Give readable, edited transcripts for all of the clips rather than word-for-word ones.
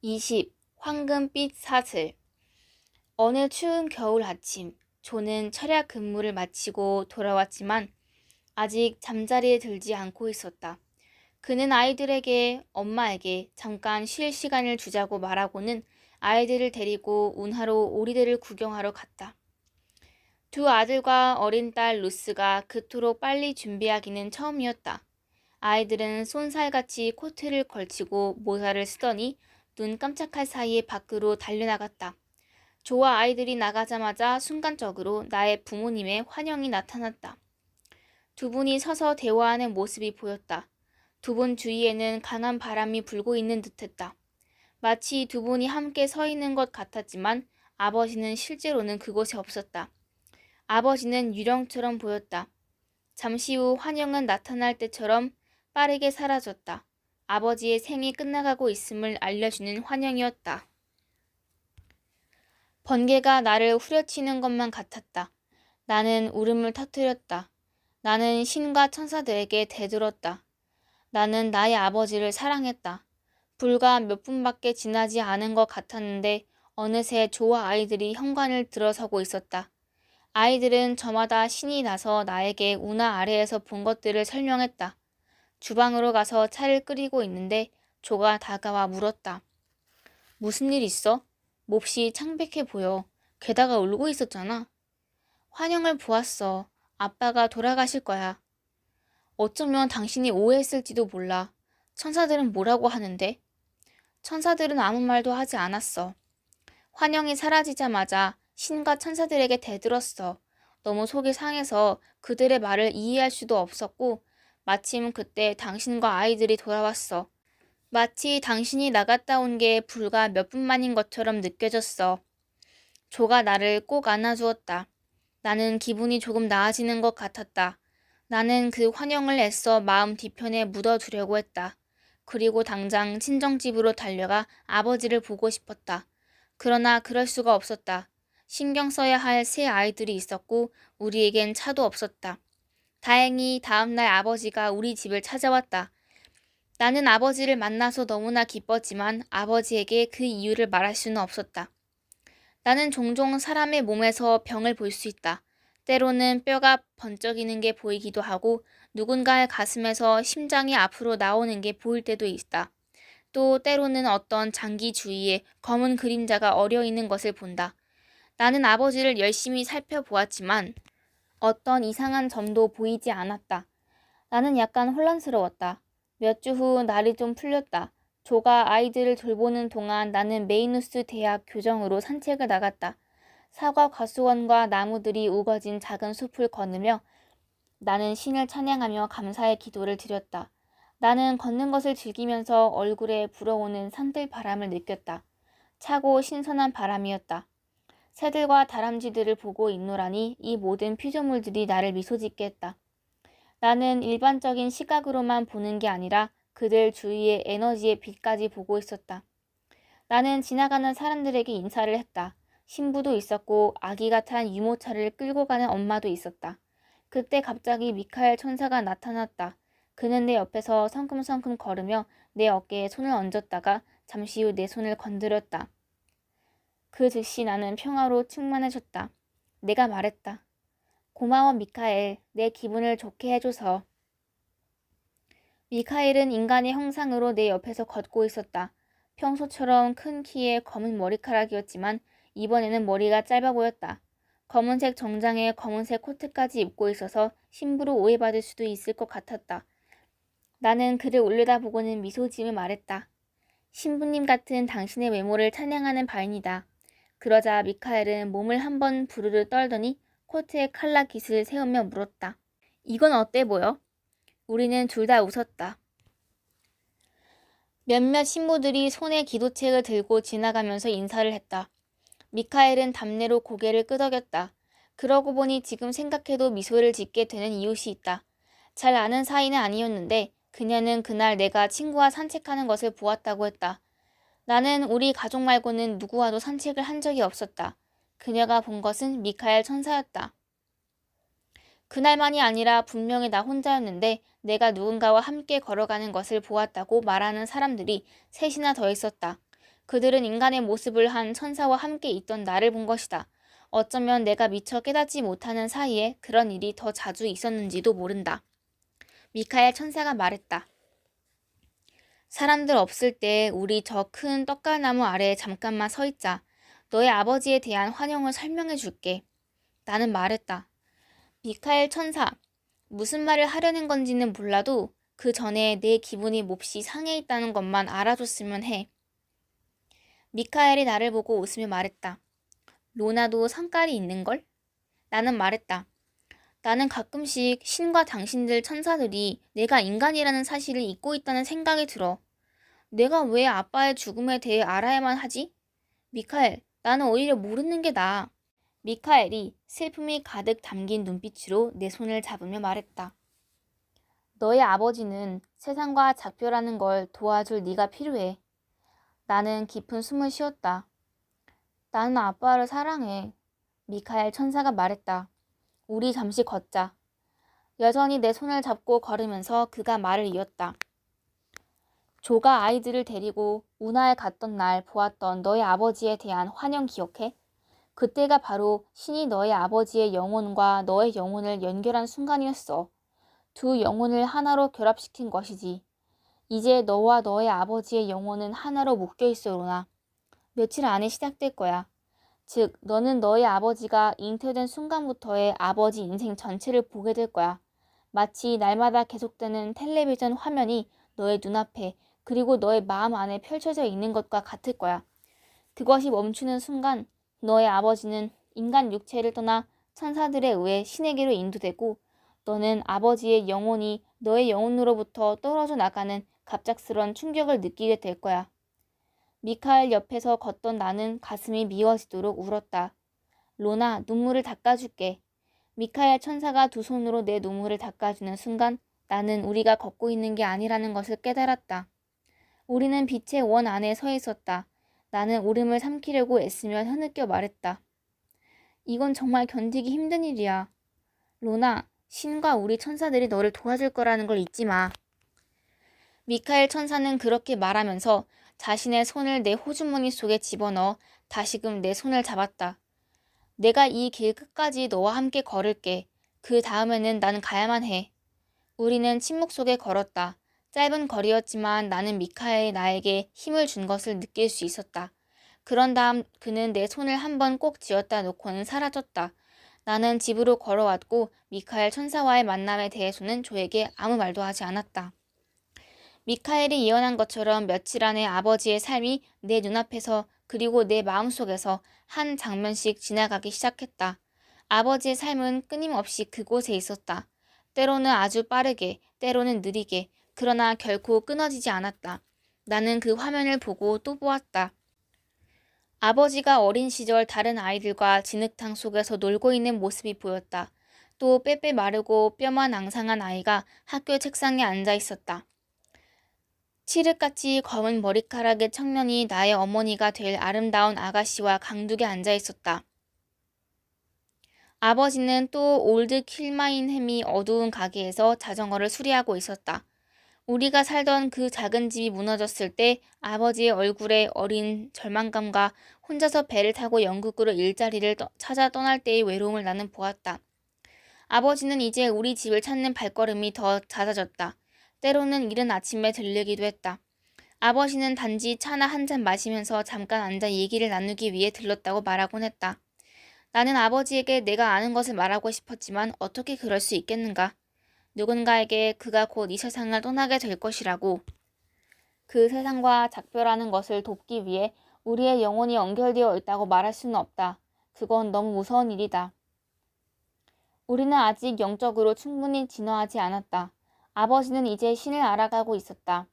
20. 황금빛 사슬. 어느 추운 겨울 아침, 조는 철야 근무를 마치고 돌아왔지만 아직 잠자리에 들지 않고 있었다. 그는 아이들에게 엄마에게 잠깐 쉴 시간을 주자고 말하고는 아이들을 데리고 운하로 오리들을 구경하러 갔다. 두 아들과 어린 딸 루스가 그토록 빨리 준비하기는 처음이었다. 아이들은 쏜살같이 코트를 걸치고 모자를 쓰더니 눈 깜짝할 사이에 밖으로 달려나갔다. 조와 아이들이 나가자마자 순간적으로 나의 부모님의 환영이 나타났다. 두 분이 서서 대화하는 모습이 보였다. 두 분 주위에는 강한 바람이 불고 있는 듯했다. 마치 두 분이 함께 서 있는 것 같았지만 아버지는 실제로는 그곳에 없었다. 아버지는 유령처럼 보였다. 잠시 후 환영은 나타날 때처럼 빠르게 사라졌다. 아버지의 생이 끝나가고 있음을 알려주는 환영이었다. 번개가 나를 후려치는 것만 같았다. 나는 울음을 터뜨렸다. 나는 신과 천사들에게 대들었다. 나는 나의 아버지를 사랑했다. 불과 몇 분밖에 지나지 않은 것 같았는데 어느새 조와 아이들이 현관을 들어서고 있었다. 아이들은 저마다 신이 나서 나에게 운하 아래에서 본 것들을 설명했다. 주방으로 가서 차를 끓이고 있는데 조가 다가와 물었다. 무슨 일 있어? 몹시 창백해 보여. 게다가 울고 있었잖아. 환영을 보았어. 아빠가 돌아가실 거야. 어쩌면 당신이 오해했을지도 몰라. 천사들은 뭐라고 하는데? 천사들은 아무 말도 하지 않았어. 환영이 사라지자마자 신과 천사들에게 대들었어. 너무 속이 상해서 그들의 말을 이해할 수도 없었고 마침 그때 당신과 아이들이 돌아왔어. 마치 당신이 나갔다 온 게 불과 몇 분 만인 것처럼 느껴졌어. 조가 나를 꼭 안아주었다. 나는 기분이 조금 나아지는 것 같았다. 나는 그 환영을 애써 마음 뒤편에 묻어두려고 했다. 그리고 당장 친정집으로 달려가 아버지를 보고 싶었다. 그러나 그럴 수가 없었다. 신경 써야 할 세 아이들이 있었고 우리에겐 차도 없었다. 다행히 다음날 아버지가 우리 집을 찾아왔다. 나는 아버지를 만나서 너무나 기뻤지만 아버지에게 그 이유를 말할 수는 없었다. 나는 종종 사람의 몸에서 병을 볼 수 있다. 때로는 뼈가 번쩍이는 게 보이기도 하고 누군가의 가슴에서 심장이 앞으로 나오는 게 보일 때도 있다. 또 때로는 어떤 장기 주위에 검은 그림자가 어려 있는 것을 본다. 나는 아버지를 열심히 살펴보았지만 어떤 이상한 점도 보이지 않았다. 나는 약간 혼란스러웠다. 몇 주 후 날이 좀 풀렸다. 조가 아이들을 돌보는 동안 나는 메이누스 대학 교정으로 산책을 나갔다. 사과 과수원과 나무들이 우거진 작은 숲을 걸으며 나는 신을 찬양하며 감사의 기도를 드렸다. 나는 걷는 것을 즐기면서 얼굴에 불어오는 산들 바람을 느꼈다. 차고 신선한 바람이었다. 새들과 다람쥐들을 보고 있노라니 이 모든 피조물들이 나를 미소짓게 했다. 나는 일반적인 시각으로만 보는 게 아니라 그들 주위의 에너지의 빛까지 보고 있었다. 나는 지나가는 사람들에게 인사를 했다. 신부도 있었고 아기가 탄 유모차를 끌고 가는 엄마도 있었다. 그때 갑자기 미카엘 천사가 나타났다. 그는 내 옆에서 성큼성큼 걸으며 내 어깨에 손을 얹었다가 잠시 후 내 손을 건드렸다. 그 즉시 나는 평화로 충만해졌다. 내가 말했다. 고마워 미카엘, 내 기분을 좋게 해줘서. 미카엘은 인간의 형상으로 내 옆에서 걷고 있었다. 평소처럼 큰 키에 검은 머리카락이었지만 이번에는 머리가 짧아 보였다. 검은색 정장에 검은색 코트까지 입고 있어서 신부로 오해받을 수도 있을 것 같았다. 나는 그를 올려다보고는 미소 지으며 말했다. 신부님 같은 당신의 외모를 찬양하는 바입니다. 그러자 미카엘은 몸을 한번 부르르 떨더니 코트에 칼라 깃을 세우며 물었다. 이건 어때 보여? 우리는 둘 다 웃었다. 몇몇 신부들이 손에 기도책을 들고 지나가면서 인사를 했다. 미카엘은 답례로 고개를 끄덕였다. 그러고 보니 지금 생각해도 미소를 짓게 되는 이웃이 있다. 잘 아는 사이는 아니었는데 그녀는 그날 내가 친구와 산책하는 것을 보았다고 했다. 나는 우리 가족 말고는 누구와도 산책을 한 적이 없었다. 그녀가 본 것은 미카엘 천사였다. 그날만이 아니라 분명히 나 혼자였는데 내가 누군가와 함께 걸어가는 것을 보았다고 말하는 사람들이 셋이나 더 있었다. 그들은 인간의 모습을 한 천사와 함께 있던 나를 본 것이다. 어쩌면 내가 미처 깨닫지 못하는 사이에 그런 일이 더 자주 있었는지도 모른다. 미카엘 천사가 말했다. 사람들 없을 때 우리 저 큰 떡갈나무 아래에 잠깐만 서 있자. 너의 아버지에 대한 환영을 설명해 줄게. 나는 말했다. 미카엘 천사, 무슨 말을 하려는 건지는 몰라도 그 전에 내 기분이 몹시 상해 있다는 것만 알아줬으면 해. 미카엘이 나를 보고 웃으며 말했다. 로나도 성깔이 있는걸? 나는 말했다. 나는 가끔씩 신과 당신들 천사들이 내가 인간이라는 사실을 잊고 있다는 생각이 들어. 내가 왜 아빠의 죽음에 대해 알아야만 하지? 미카엘, 나는 오히려 모르는 게 나아. 미카엘이 슬픔이 가득 담긴 눈빛으로 내 손을 잡으며 말했다. 너의 아버지는 세상과 작별하는 걸 도와줄 네가 필요해. 나는 깊은 숨을 쉬었다. 나는 아빠를 사랑해. 미카엘 천사가 말했다. 우리 잠시 걷자. 여전히 내 손을 잡고 걸으면서 그가 말을 이었다. 조가 아이들을 데리고 운하에 갔던 날 보았던 너의 아버지에 대한 환영 기억해? 그때가 바로 신이 너의 아버지의 영혼과 너의 영혼을 연결한 순간이었어. 두 영혼을 하나로 결합시킨 것이지. 이제 너와 너의 아버지의 영혼은 하나로 묶여있어, 로나. 며칠 안에 시작될 거야. 즉, 너는 너의 아버지가 잉태된 순간부터의 아버지 인생 전체를 보게 될 거야. 마치 날마다 계속되는 텔레비전 화면이 너의 눈앞에 그리고 너의 마음 안에 펼쳐져 있는 것과 같을 거야. 그것이 멈추는 순간 너의 아버지는 인간 육체를 떠나 천사들에 의해 신에게로 인도되고 너는 아버지의 영혼이 너의 영혼으로부터 떨어져 나가는 갑작스런 충격을 느끼게 될 거야. 미카엘 옆에서 걷던 나는 가슴이 미워지도록 울었다. 로나, 눈물을 닦아줄게. 미카엘 천사가 두 손으로 내 눈물을 닦아주는 순간 나는 우리가 걷고 있는 게 아니라는 것을 깨달았다. 우리는 빛의 원 안에 서 있었다. 나는 울음을 삼키려고 애쓰며 흐느껴 말했다. 이건 정말 견디기 힘든 일이야. 로나, 신과 우리 천사들이 너를 도와줄 거라는 걸 잊지 마. 미카엘 천사는 그렇게 말하면서 자신의 손을 내 호주머니 속에 집어넣어 다시금 내 손을 잡았다. 내가 이 길 끝까지 너와 함께 걸을게. 그 다음에는 나는 가야만 해. 우리는 침묵 속에 걸었다. 짧은 거리였지만 나는 미카엘이 나에게 힘을 준 것을 느낄 수 있었다. 그런 다음 그는 내 손을 한번 꼭 쥐었다 놓고는 사라졌다. 나는 집으로 걸어왔고 미카엘 천사와의 만남에 대해서는 조에게 아무 말도 하지 않았다. 미카엘이 예언한 것처럼 며칠 안에 아버지의 삶이 내 눈앞에서 그리고 내 마음속에서 한 장면씩 지나가기 시작했다. 아버지의 삶은 끊임없이 그곳에 있었다. 때로는 아주 빠르게, 때로는 느리게, 그러나 결코 끊어지지 않았다. 나는 그 화면을 보고 또 보았다. 아버지가 어린 시절 다른 아이들과 진흙탕 속에서 놀고 있는 모습이 보였다. 또 빼빼 마르고 뼈만 앙상한 아이가 학교 책상에 앉아 있었다. 칠흑같이 검은 머리카락의 청년이 나의 어머니가 될 아름다운 아가씨와 강둑에 앉아 있었다. 아버지는 또 올드 킬마인햄이 어두운 가게에서 자전거를 수리하고 있었다. 우리가 살던 그 작은 집이 무너졌을 때 아버지의 얼굴에 어린 절망감과 혼자서 배를 타고 영국으로 일자리를 찾아 떠날 때의 외로움을 나는 보았다. 아버지는 이제 우리 집을 찾는 발걸음이 더 잦아졌다. 때로는 이른 아침에 들르기도 했다. 아버지는 단지 차나 한 잔 마시면서 잠깐 앉아 얘기를 나누기 위해 들렀다고 말하곤 했다. 나는 아버지에게 내가 아는 것을 말하고 싶었지만 어떻게 그럴 수 있겠는가? 누군가에게 그가 곧 이 세상을 떠나게 될 것이라고. 그 세상과 작별하는 것을 돕기 위해 우리의 영혼이 연결되어 있다고 말할 수는 없다. 그건 너무 무서운 일이다. 우리는 아직 영적으로 충분히 진화하지 않았다. 아버지는 이제 신을 알아가고 있었다.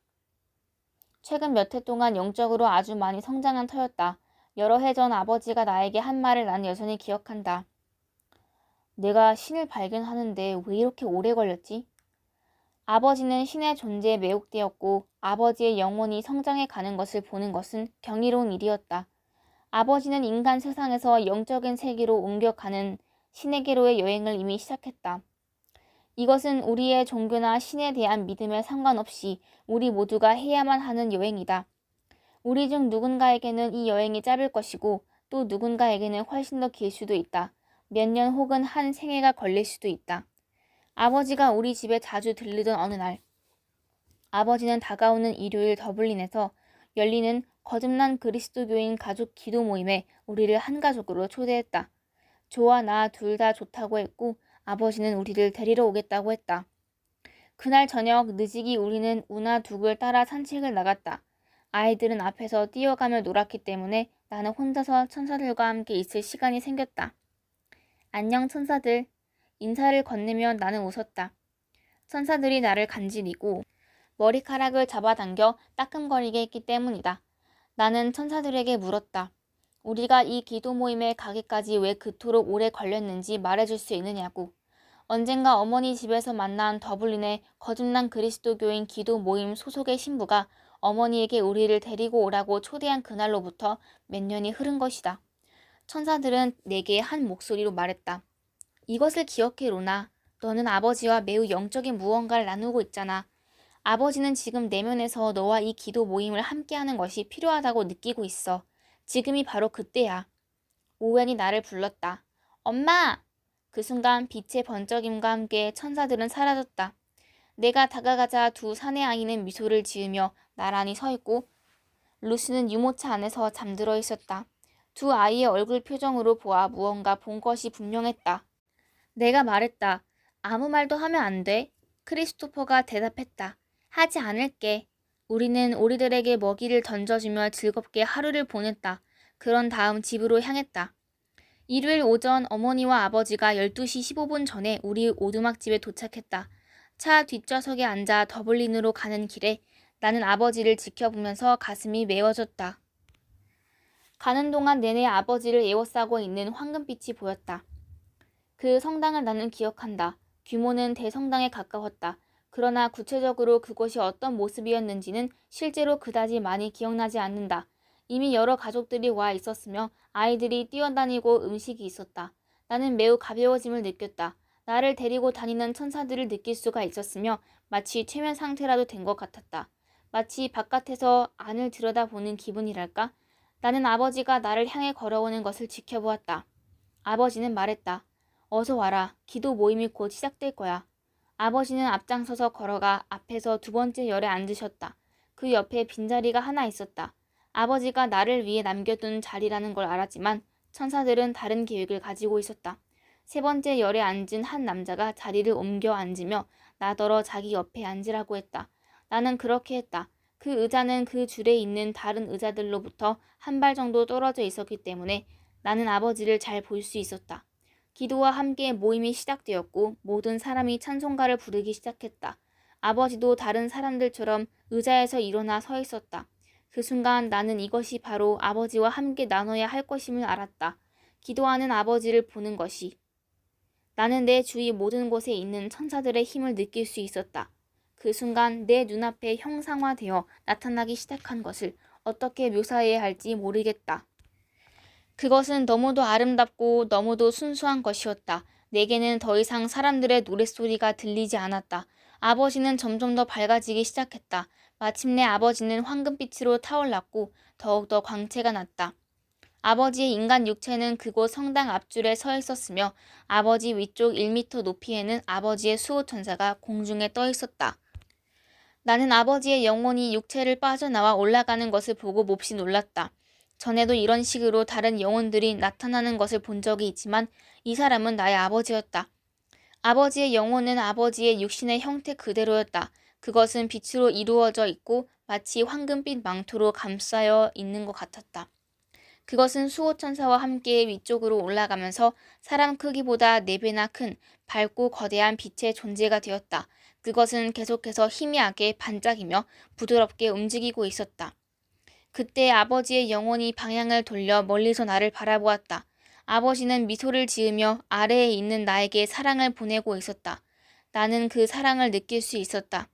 최근 몇 해 동안 영적으로 아주 많이 성장한 터였다. 여러 해 전 아버지가 나에게 한 말을 난 여전히 기억한다. 내가 신을 발견하는데 왜 이렇게 오래 걸렸지? 아버지는 신의 존재에 매혹되었고 아버지의 영혼이 성장해 가는 것을 보는 것은 경이로운 일이었다. 아버지는 인간 세상에서 영적인 세계로 옮겨가는 신에게로의 여행을 이미 시작했다. 이것은 우리의 종교나 신에 대한 믿음에 상관없이 우리 모두가 해야만 하는 여행이다. 우리 중 누군가에게는 이 여행이 짧을 것이고 또 누군가에게는 훨씬 더 길 수도 있다. 몇 년 혹은 한 생애가 걸릴 수도 있다. 아버지가 우리 집에 자주 들르던 어느 날, 아버지는 다가오는 일요일 더블린에서 열리는 거듭난 그리스도교인 가족 기도 모임에 우리를 한 가족으로 초대했다. 조와 나 둘 다 좋다고 했고 아버지는 우리를 데리러 오겠다고 했다. 그날 저녁 늦이기 우리는 우나 둑을 따라 산책을 나갔다. 아이들은 앞에서 뛰어가며 놀았기 때문에 나는 혼자서 천사들과 함께 있을 시간이 생겼다. 안녕 천사들. 인사를 건네며 나는 웃었다. 천사들이 나를 간지리고 머리카락을 잡아당겨 따끔거리게 했기 때문이다. 나는 천사들에게 물었다. 우리가 이 기도 모임에 가기까지 왜 그토록 오래 걸렸는지 말해줄 수 있느냐고. 언젠가 어머니 집에서 만난 더블린의 거듭난 그리스도교인 기도 모임 소속의 신부가 어머니에게 우리를 데리고 오라고 초대한 그날로부터 몇 년이 흐른 것이다. 천사들은 내게 한 목소리로 말했다. 이것을 기억해 로나. 너는 아버지와 매우 영적인 무언가를 나누고 있잖아. 아버지는 지금 내면에서 너와 이 기도 모임을 함께하는 것이 필요하다고 느끼고 있어. 지금이 바로 그때야. 오웬이 나를 불렀다. 엄마! 그 순간 빛의 번쩍임과 함께 천사들은 사라졌다. 내가 다가가자 두 사내 아이는 미소를 지으며 나란히 서 있고 루스는 유모차 안에서 잠들어 있었다. 두 아이의 얼굴 표정으로 보아 무언가 본 것이 분명했다. 내가 말했다. 아무 말도 하면 안 돼. 크리스토퍼가 대답했다. 하지 않을게. 우리는 우리들에게 먹이를 던져주며 즐겁게 하루를 보냈다. 그런 다음 집으로 향했다. 일요일 오전 어머니와 아버지가 12시 15분 전에 우리 오두막집에 도착했다. 차 뒷좌석에 앉아 더블린으로 가는 길에 나는 아버지를 지켜보면서 가슴이 메워졌다. 가는 동안 내내 아버지를 에워싸고 있는 황금빛이 보였다. 그 성당을 나는 기억한다. 규모는 대성당에 가까웠다. 그러나 구체적으로 그곳이 어떤 모습이었는지는 실제로 그다지 많이 기억나지 않는다. 이미 여러 가족들이 와 있었으며 아이들이 뛰어다니고 음식이 있었다. 나는 매우 가벼워짐을 느꼈다. 나를 데리고 다니는 천사들을 느낄 수가 있었으며 마치 최면 상태라도 된 것 같았다. 마치 바깥에서 안을 들여다보는 기분이랄까? 나는 아버지가 나를 향해 걸어오는 것을 지켜보았다. 아버지는 말했다. 어서 와라. 기도 모임이 곧 시작될 거야. 아버지는 앞장서서 걸어가 앞에서 두 번째 열에 앉으셨다. 그 옆에 빈자리가 하나 있었다. 아버지가 나를 위해 남겨둔 자리라는 걸 알았지만 천사들은 다른 계획을 가지고 있었다. 세 번째 열에 앉은 한 남자가 자리를 옮겨 앉으며 나더러 자기 옆에 앉으라고 했다. 나는 그렇게 했다. 그 의자는 그 줄에 있는 다른 의자들로부터 한 발 정도 떨어져 있었기 때문에 나는 아버지를 잘 볼 수 있었다. 기도와 함께 모임이 시작되었고 모든 사람이 찬송가를 부르기 시작했다. 아버지도 다른 사람들처럼 의자에서 일어나 서 있었다. 그 순간 나는 이것이 바로 아버지와 함께 나눠야 할 것임을 알았다. 기도하는 아버지를 보는 것이. 나는 내 주위 모든 곳에 있는 천사들의 힘을 느낄 수 있었다. 그 순간 내 눈앞에 형상화되어 나타나기 시작한 것을 어떻게 묘사해야 할지 모르겠다. 그것은 너무도 아름답고 너무도 순수한 것이었다. 내게는 더 이상 사람들의 노랫소리가 들리지 않았다. 아버지는 점점 더 밝아지기 시작했다. 마침내 아버지는 황금빛으로 타올랐고 더욱더 광채가 났다. 아버지의 인간 육체는 그곳 성당 앞줄에 서 있었으며 아버지 위쪽 1m 높이에는 아버지의 수호천사가 공중에 떠 있었다. 나는 아버지의 영혼이 육체를 빠져나와 올라가는 것을 보고 몹시 놀랐다. 전에도 이런 식으로 다른 영혼들이 나타나는 것을 본 적이 있지만 이 사람은 나의 아버지였다. 아버지의 영혼은 아버지의 육신의 형태 그대로였다. 그것은 빛으로 이루어져 있고 마치 황금빛 망토로 감싸여 있는 것 같았다. 그것은 수호천사와 함께 위쪽으로 올라가면서 사람 크기보다 4배나 큰 밝고 거대한 빛의 존재가 되었다. 그것은 계속해서 희미하게 반짝이며 부드럽게 움직이고 있었다. 그때 아버지의 영혼이 방향을 돌려 멀리서 나를 바라보았다. 아버지는 미소를 지으며 아래에 있는 나에게 사랑을 보내고 있었다. 나는 그 사랑을 느낄 수 있었다.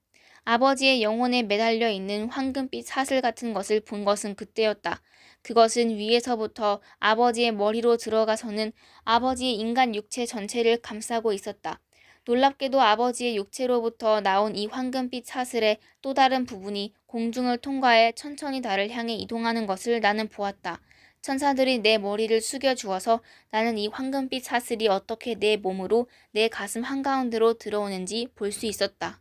아버지의 영혼에 매달려 있는 황금빛 사슬 같은 것을 본 것은 그때였다. 그것은 위에서부터 아버지의 머리로 들어가서는 아버지의 인간 육체 전체를 감싸고 있었다. 놀랍게도 아버지의 육체로부터 나온 이 황금빛 사슬의 또 다른 부분이 공중을 통과해 천천히 나를 향해 이동하는 것을 나는 보았다. 천사들이 내 머리를 숙여 주어서 나는 이 황금빛 사슬이 어떻게 내 몸으로 내 가슴 한가운데로 들어오는지 볼 수 있었다.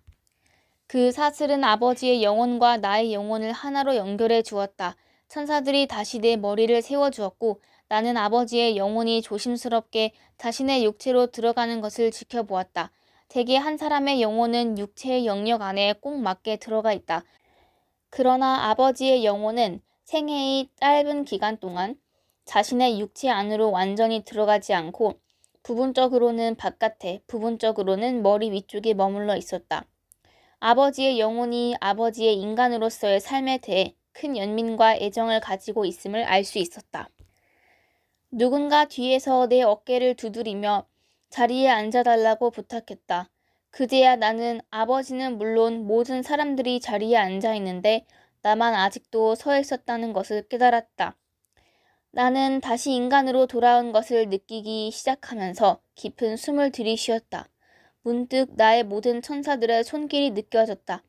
그 사슬은 아버지의 영혼과 나의 영혼을 하나로 연결해 주었다. 천사들이 다시 내 머리를 세워주었고 나는 아버지의 영혼이 조심스럽게 자신의 육체로 들어가는 것을 지켜보았다. 대개 한 사람의 영혼은 육체의 영역 안에 꼭 맞게 들어가 있다. 그러나 아버지의 영혼은 생애의 짧은 기간 동안 자신의 육체 안으로 완전히 들어가지 않고 부분적으로는 바깥에, 부분적으로는 머리 위쪽에 머물러 있었다. 아버지의 영혼이 아버지의 인간으로서의 삶에 대해 큰 연민과 애정을 가지고 있음을 알 수 있었다. 누군가 뒤에서 내 어깨를 두드리며 자리에 앉아달라고 부탁했다. 그제야 나는 아버지는 물론 모든 사람들이 자리에 앉아 있는데 나만 아직도 서 있었다는 것을 깨달았다. 나는 다시 인간으로 돌아온 것을 느끼기 시작하면서 깊은 숨을 들이쉬었다. 문득 나의 모든 천사들의 손길이 느껴졌다.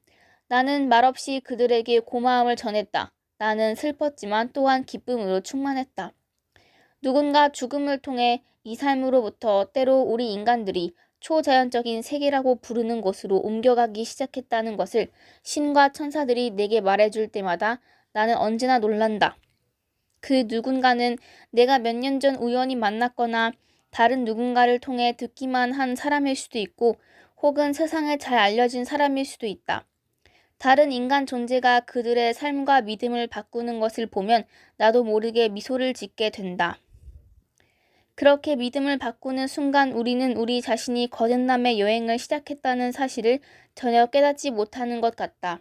나는 말없이 그들에게 고마움을 전했다. 나는 슬펐지만 또한 기쁨으로 충만했다. 누군가 죽음을 통해 이 삶으로부터 때로 우리 인간들이 초자연적인 세계라고 부르는 곳으로 옮겨가기 시작했다는 것을 신과 천사들이 내게 말해줄 때마다 나는 언제나 놀란다. 그 누군가는 내가 몇 년 전 우연히 만났거나 다른 누군가를 통해 듣기만 한 사람일 수도 있고 혹은 세상에 잘 알려진 사람일 수도 있다. 다른 인간 존재가 그들의 삶과 믿음을 바꾸는 것을 보면 나도 모르게 미소를 짓게 된다. 그렇게 믿음을 바꾸는 순간 우리는 우리 자신이 거듭남의 여행을 시작했다는 사실을 전혀 깨닫지 못하는 것 같다.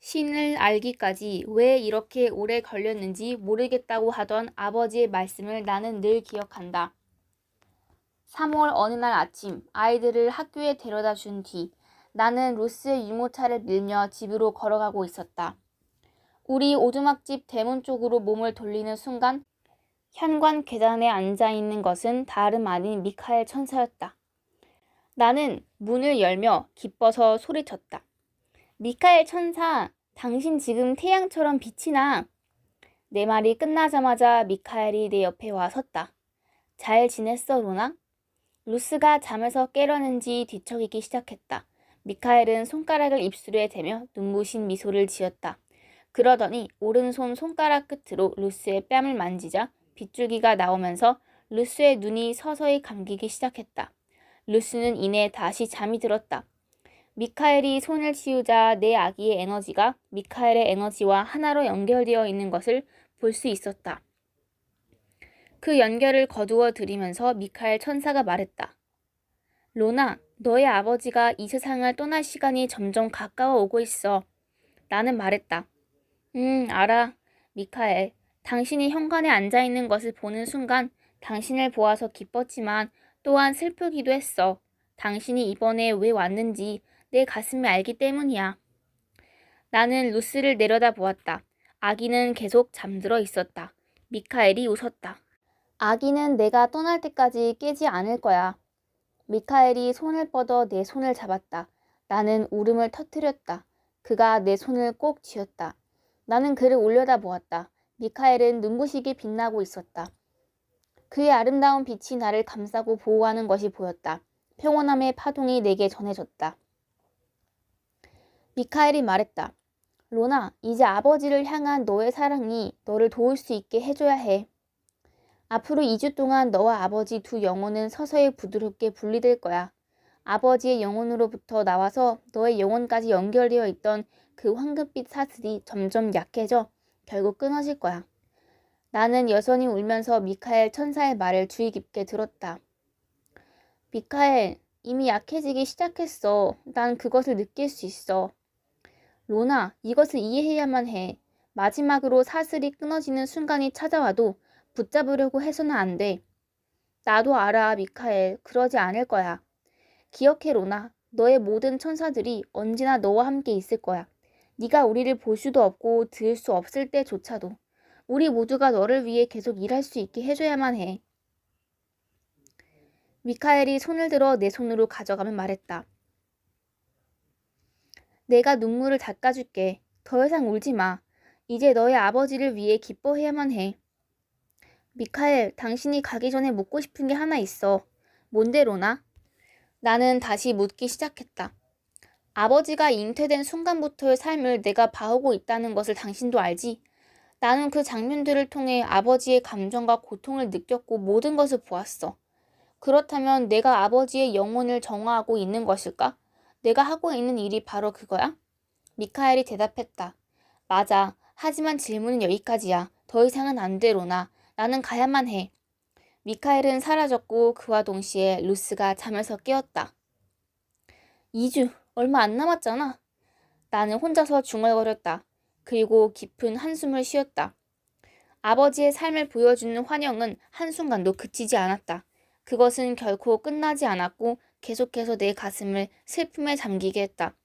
신을 알기까지 왜 이렇게 오래 걸렸는지 모르겠다고 하던 아버지의 말씀을 나는 늘 기억한다. 3월 어느 날 아침 아이들을 학교에 데려다 준 뒤 나는 루스의 유모차를 밀며 집으로 걸어가고 있었다. 우리 오두막집 대문 쪽으로 몸을 돌리는 순간 현관 계단에 앉아있는 것은 다름 아닌 미카엘 천사였다. 나는 문을 열며 기뻐서 소리쳤다. 미카엘 천사, 당신 지금 태양처럼 빛이 나. 내 말이 끝나자마자 미카엘이 내 옆에 와 섰다. 잘 지냈어, 로나? 루스가 잠에서 깨려는지 뒤척이기 시작했다. 미카엘은 손가락을 입술에 대며 눈부신 미소를 지었다. 그러더니 오른손 손가락 끝으로 루스의 뺨을 만지자 빗줄기가 나오면서 루스의 눈이 서서히 감기기 시작했다. 루스는 이내 다시 잠이 들었다. 미카엘이 손을 치우자 내 아기의 에너지가 미카엘의 에너지와 하나로 연결되어 있는 것을 볼 수 있었다. 그 연결을 거두어 들이면서 미카엘 천사가 말했다. 로나, 너의 아버지가 이 세상을 떠날 시간이 점점 가까워 오고 있어. 나는 말했다. 알아. 미카엘, 당신이 현관에 앉아있는 것을 보는 순간 당신을 보아서 기뻤지만 또한 슬프기도 했어. 당신이 이번에 왜 왔는지 내 가슴이 알기 때문이야. 나는 루스를 내려다 보았다. 아기는 계속 잠들어 있었다. 미카엘이 웃었다. 아기는 내가 떠날 때까지 깨지 않을 거야. 미카엘이 손을 뻗어 내 손을 잡았다. 나는 울음을 터뜨렸다. 그가 내 손을 꼭 쥐었다. 나는 그를 올려다 보았다. 미카엘은 눈부시게 빛나고 있었다. 그의 아름다운 빛이 나를 감싸고 보호하는 것이 보였다. 평온함의 파동이 내게 전해졌다. 미카엘이 말했다. 로나, 이제 아버지를 향한 너의 사랑이 너를 도울 수 있게 해줘야 해. 앞으로 2주 동안 너와 아버지 두 영혼은 서서히 부드럽게 분리될 거야. 아버지의 영혼으로부터 나와서 너의 영혼까지 연결되어 있던 그 황금빛 사슬이 점점 약해져 결국 끊어질 거야. 나는 여전히 울면서 미카엘 천사의 말을 주의 깊게 들었다. 미카엘, 이미 약해지기 시작했어. 난 그것을 느낄 수 있어. 로나, 이것을 이해해야만 해. 마지막으로 사슬이 끊어지는 순간이 찾아와도 붙잡으려고 해서는 안 돼. 나도 알아, 미카엘. 그러지 않을 거야. 기억해, 로나. 너의 모든 천사들이 언제나 너와 함께 있을 거야. 네가 우리를 볼 수도 없고 들을 수 없을 때조차도 우리 모두가 너를 위해 계속 일할 수 있게 해줘야만 해. 미카엘이 손을 들어 내 손으로 가져가며 말했다. 내가 눈물을 닦아줄게. 더 이상 울지 마. 이제 너의 아버지를 위해 기뻐해야만 해. 미카엘, 당신이 가기 전에 묻고 싶은 게 하나 있어. 뭔데, 로나? 나는 다시 묻기 시작했다. 아버지가 잉태된 순간부터의 삶을 내가 봐오고 있다는 것을 당신도 알지? 나는 그 장면들을 통해 아버지의 감정과 고통을 느꼈고 모든 것을 보았어. 그렇다면 내가 아버지의 영혼을 정화하고 있는 것일까? 내가 하고 있는 일이 바로 그거야? 미카엘이 대답했다. 맞아. 하지만 질문은 여기까지야. 더 이상은 안 돼, 로나. 나는 가야만 해. 미카엘은 사라졌고 그와 동시에 루스가 잠에서 깨었다. 2주, 얼마 안 남았잖아. 나는 혼자서 중얼거렸다. 그리고 깊은 한숨을 쉬었다. 아버지의 삶을 보여주는 환영은 한순간도 그치지 않았다. 그것은 결코 끝나지 않았고 계속해서 내 가슴을 슬픔에 잠기게 했다.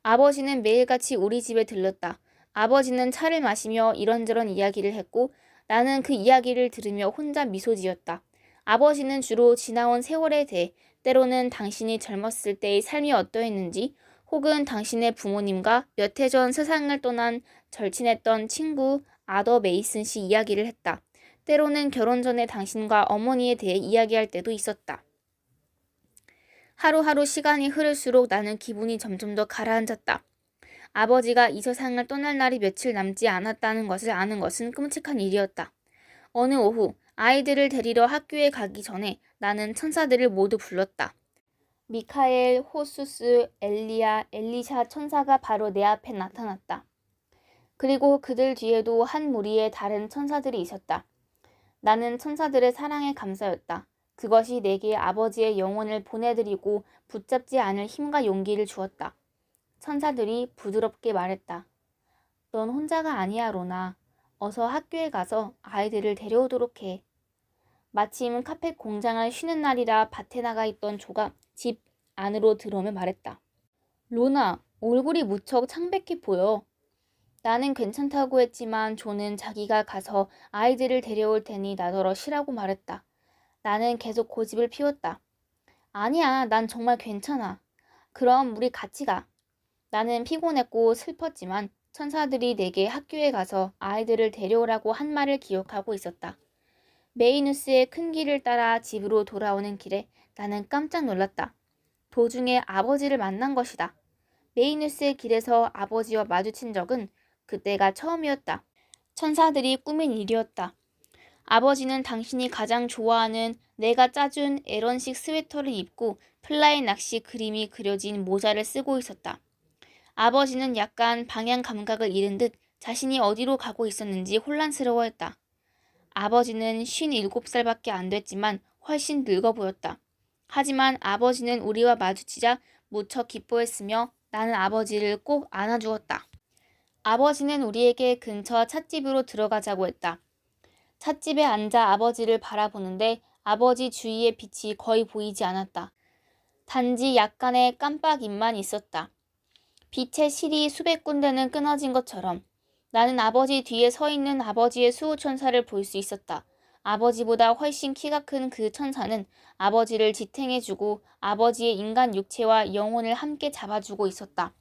아버지는 매일같이 우리 집에 들렀다. 아버지는 차를 마시며 이런저런 이야기를 했고 나는 그 이야기를 들으며 혼자 미소 지었다. 아버지는 주로 지나온 세월에 대해 때로는 당신이 젊었을 때의 삶이 어떠했는지 혹은 당신의 부모님과 몇 해 전 세상을 떠난 절친했던 친구 아더 메이슨 씨 이야기를 했다. 때로는 결혼 전에 당신과 어머니에 대해 이야기할 때도 있었다. 하루하루 시간이 흐를수록 나는 기분이 점점 더 가라앉았다. 아버지가 이 세상을 떠날 날이 며칠 남지 않았다는 것을 아는 것은 끔찍한 일이었다. 어느 오후 아이들을 데리러 학교에 가기 전에 나는 천사들을 모두 불렀다. 미카엘, 호수스, 엘리야, 엘리샤 천사가 바로 내 앞에 나타났다. 그리고 그들 뒤에도 한 무리의 다른 천사들이 있었다. 나는 천사들의 사랑에 감사였다. 그것이 내게 아버지의 영혼을 보내드리고 붙잡지 않을 힘과 용기를 주었다. 천사들이 부드럽게 말했다. 넌 혼자가 아니야, 로나. 어서 학교에 가서 아이들을 데려오도록 해. 마침 카펫 공장을 쉬는 날이라 밭에 나가 있던 조가 집 안으로 들어오며 말했다. 로나, 얼굴이 무척 창백해 보여. 나는 괜찮다고 했지만 조는 자기가 가서 아이들을 데려올 테니 나더러 쉬라고 말했다. 나는 계속 고집을 피웠다. 아니야, 난 정말 괜찮아. 그럼 우리 같이 가. 나는 피곤했고 슬펐지만 천사들이 내게 학교에 가서 아이들을 데려오라고 한 말을 기억하고 있었다. 메이누스의 큰 길을 따라 집으로 돌아오는 길에 나는 깜짝 놀랐다. 도중에 아버지를 만난 것이다. 메이누스의 길에서 아버지와 마주친 적은 그때가 처음이었다. 천사들이 꾸민 일이었다. 아버지는 당신이 가장 좋아하는 내가 짜준 에런식 스웨터를 입고 플라이 낚시 그림이 그려진 모자를 쓰고 있었다. 아버지는 약간 방향 감각을 잃은 듯 자신이 어디로 가고 있었는지 혼란스러워했다. 아버지는 57살밖에 안 됐지만 훨씬 늙어 보였다. 하지만 아버지는 우리와 마주치자 무척 기뻐했으며 나는 아버지를 꼭 안아주었다. 아버지는 우리에게 근처 찻집으로 들어가자고 했다. 찻집에 앉아 아버지를 바라보는데 아버지 주위의 빛이 거의 보이지 않았다. 단지 약간의 깜빡임만 있었다. 빛의 실이 수백 군데는 끊어진 것처럼 나는 아버지 뒤에 서 있는 아버지의 수호천사를 볼 수 있었다. 아버지보다 훨씬 키가 큰 그 천사는 아버지를 지탱해주고 아버지의 인간 육체와 영혼을 함께 잡아주고 있었다.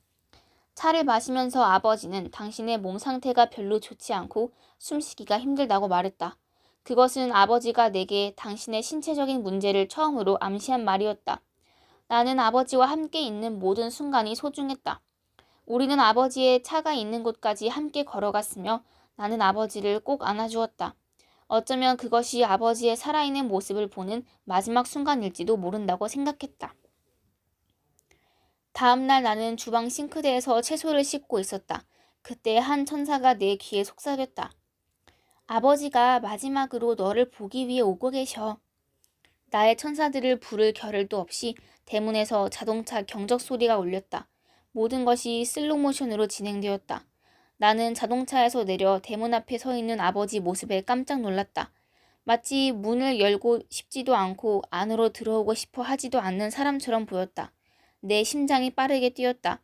차를 마시면서 아버지는 당신의 몸 상태가 별로 좋지 않고 숨쉬기가 힘들다고 말했다. 그것은 아버지가 내게 당신의 신체적인 문제를 처음으로 암시한 말이었다. 나는 아버지와 함께 있는 모든 순간이 소중했다. 우리는 아버지의 차가 있는 곳까지 함께 걸어갔으며 나는 아버지를 꼭 안아주었다. 어쩌면 그것이 아버지의 살아있는 모습을 보는 마지막 순간일지도 모른다고 생각했다. 다음날 나는 주방 싱크대에서 채소를 씻고 있었다. 그때 한 천사가 내 귀에 속삭였다. 아버지가 마지막으로 너를 보기 위해 오고 계셔. 나의 천사들을 부를 겨를도 없이 대문에서 자동차 경적 소리가 울렸다. 모든 것이 슬로모션으로 진행되었다. 나는 자동차에서 내려 대문 앞에 서 있는 아버지 모습에 깜짝 놀랐다. 마치 문을 열고 싶지도 않고 안으로 들어오고 싶어 하지도 않는 사람처럼 보였다. 내 심장이 빠르게 뛰었다.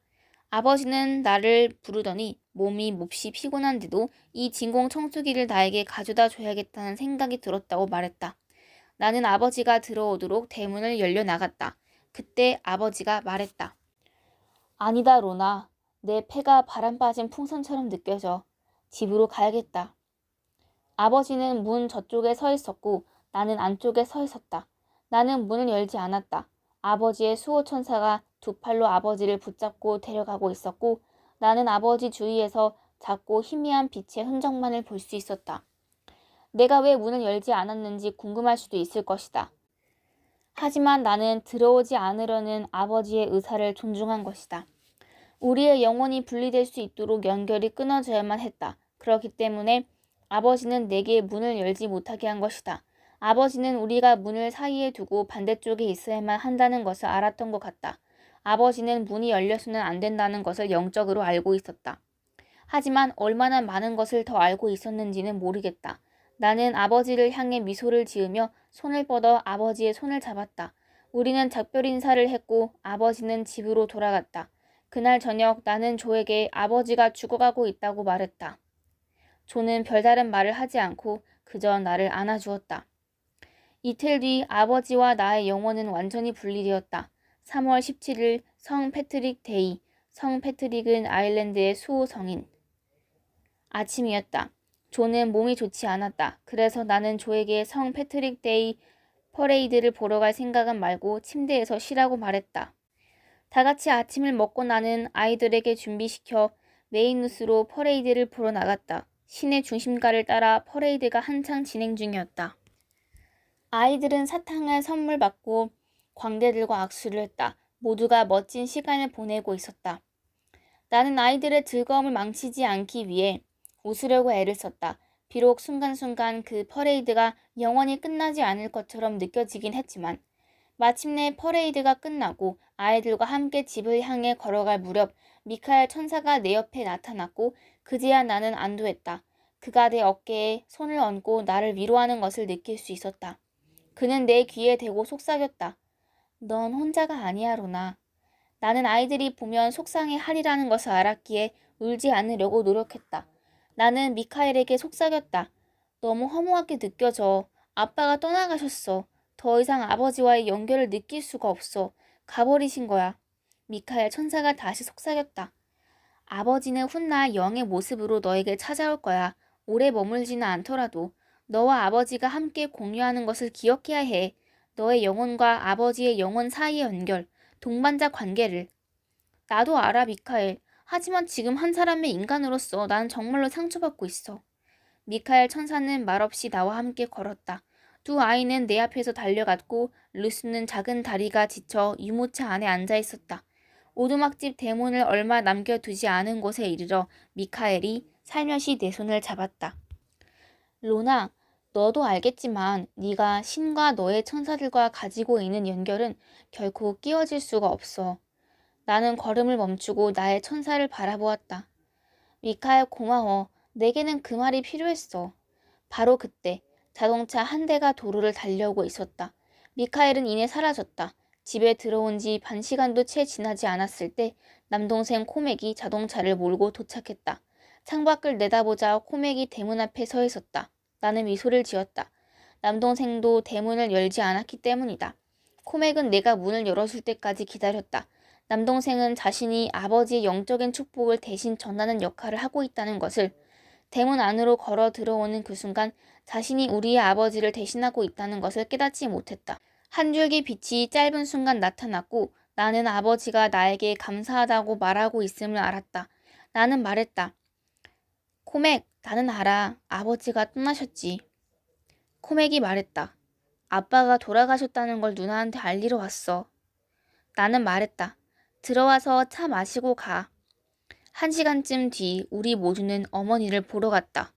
아버지는 나를 부르더니 몸이 몹시 피곤한데도 이 진공 청소기를 나에게 가져다 줘야겠다는 생각이 들었다고 말했다. 나는 아버지가 들어오도록 대문을 열려 나갔다. 그때 아버지가 말했다. 아니다, 로나. 내 폐가 바람 빠진 풍선처럼 느껴져. 집으로 가야겠다. 아버지는 문 저쪽에 서 있었고 나는 안쪽에 서 있었다. 나는 문을 열지 않았다. 아버지의 수호천사가 두 팔로 아버지를 붙잡고 데려가고 있었고 나는 아버지 주위에서 작고 희미한 빛의 흔적만을 볼 수 있었다. 내가 왜 문을 열지 않았는지 궁금할 수도 있을 것이다. 하지만 나는 들어오지 않으려는 아버지의 의사를 존중한 것이다. 우리의 영혼이 분리될 수 있도록 연결이 끊어져야만 했다. 그렇기 때문에 아버지는 내게 문을 열지 못하게 한 것이다. 아버지는 우리가 문을 사이에 두고 반대쪽에 있어야만 한다는 것을 알았던 것 같다. 아버지는 문이 열려서는 안 된다는 것을 영적으로 알고 있었다. 하지만 얼마나 많은 것을 더 알고 있었는지는 모르겠다. 나는 아버지를 향해 미소를 지으며 손을 뻗어 아버지의 손을 잡았다. 우리는 작별 인사를 했고 아버지는 집으로 돌아갔다. 그날 저녁 나는 조에게 아버지가 죽어가고 있다고 말했다. 조는 별다른 말을 하지 않고 그저 나를 안아주었다. 이틀 뒤 아버지와 나의 영혼은 완전히 분리되었다. 3월 17일 성 패트릭 데이. 성 패트릭은 아일랜드의 수호 성인. 아침이었다. 조는 몸이 좋지 않았다. 그래서 나는 조에게 성 패트릭 데이 퍼레이드를 보러 갈 생각은 말고 침대에서 쉬라고 말했다. 다 같이 아침을 먹고 나는 아이들에게 준비시켜 메인누스로 퍼레이드를 보러 나갔다. 시내 중심가를 따라 퍼레이드가 한창 진행 중이었다. 아이들은 사탕을 선물 받고 광대들과 악수를 했다. 모두가 멋진 시간을 보내고 있었다. 나는 아이들의 즐거움을 망치지 않기 위해 웃으려고 애를 썼다. 비록 순간순간 그 퍼레이드가 영원히 끝나지 않을 것처럼 느껴지긴 했지만 마침내 퍼레이드가 끝나고 아이들과 함께 집을 향해 걸어갈 무렵 미카엘 천사가 내 옆에 나타났고 그제야 나는 안도했다. 그가 내 어깨에 손을 얹고 나를 위로하는 것을 느낄 수 있었다. 그는 내 귀에 대고 속삭였다. 넌 혼자가 아니야, 로나. 나는 아이들이 보면 속상해하리라는 것을 알았기에 울지 않으려고 노력했다. 나는 미카엘에게 속삭였다. 너무 허무하게 느껴져. 아빠가 떠나가셨어. 더 이상 아버지와의 연결을 느낄 수가 없어. 가버리신 거야. 미카엘 천사가 다시 속삭였다. 아버지는 훗날 영의 모습으로 너에게 찾아올 거야. 오래 머물지는 않더라도 너와 아버지가 함께 공유하는 것을 기억해야 해. 너의 영혼과 아버지의 영혼 사이의 연결, 동반자 관계를. 나도 알아, 미카엘. 하지만 지금 한 사람의 인간으로서 난 정말로 상처받고 있어. 미카엘 천사는 말없이 나와 함께 걸었다. 두 아이는 내 앞에서 달려갔고 루스는 작은 다리가 지쳐 유모차 안에 앉아 있었다. 오두막집 대문을 얼마 남겨두지 않은 곳에 이르러 미카엘이 살며시 내 손을 잡았다. 로나, 너도 알겠지만 네가 신과 너의 천사들과 가지고 있는 연결은 결코 끼워질 수가 없어. 나는 걸음을 멈추고 나의 천사를 바라보았다. 미카엘 고마워. 내게는 그 말이 필요했어. 바로 그때 자동차 한 대가 도로를 달려오고 있었다. 미카엘은 이내 사라졌다. 집에 들어온 지 반 시간도 채 지나지 않았을 때 남동생 코맥이 자동차를 몰고 도착했다. 창밖을 내다보자 코맥이 대문 앞에 서 있었다. 나는 미소를 지었다. 남동생도 대문을 열지 않았기 때문이다. 코맥은 내가 문을 열어줄 때까지 기다렸다. 남동생은 자신이 아버지의 영적인 축복을 대신 전하는 역할을 하고 있다는 것을, 대문 안으로 걸어 들어오는 그 순간 자신이 우리의 아버지를 대신하고 있다는 것을 깨닫지 못했다. 한 줄기 빛이 짧은 순간 나타났고 나는 아버지가 나에게 감사하다고 말하고 있음을 알았다. 나는 말했다. 코맥, 나는 알아. 아버지가 떠나셨지. 코맥이 말했다. 아빠가 돌아가셨다는 걸 누나한테 알리러 왔어. 나는 말했다. 들어와서 차 마시고 가. 1시간쯤 뒤 우리 모두는 어머니를 보러 갔다.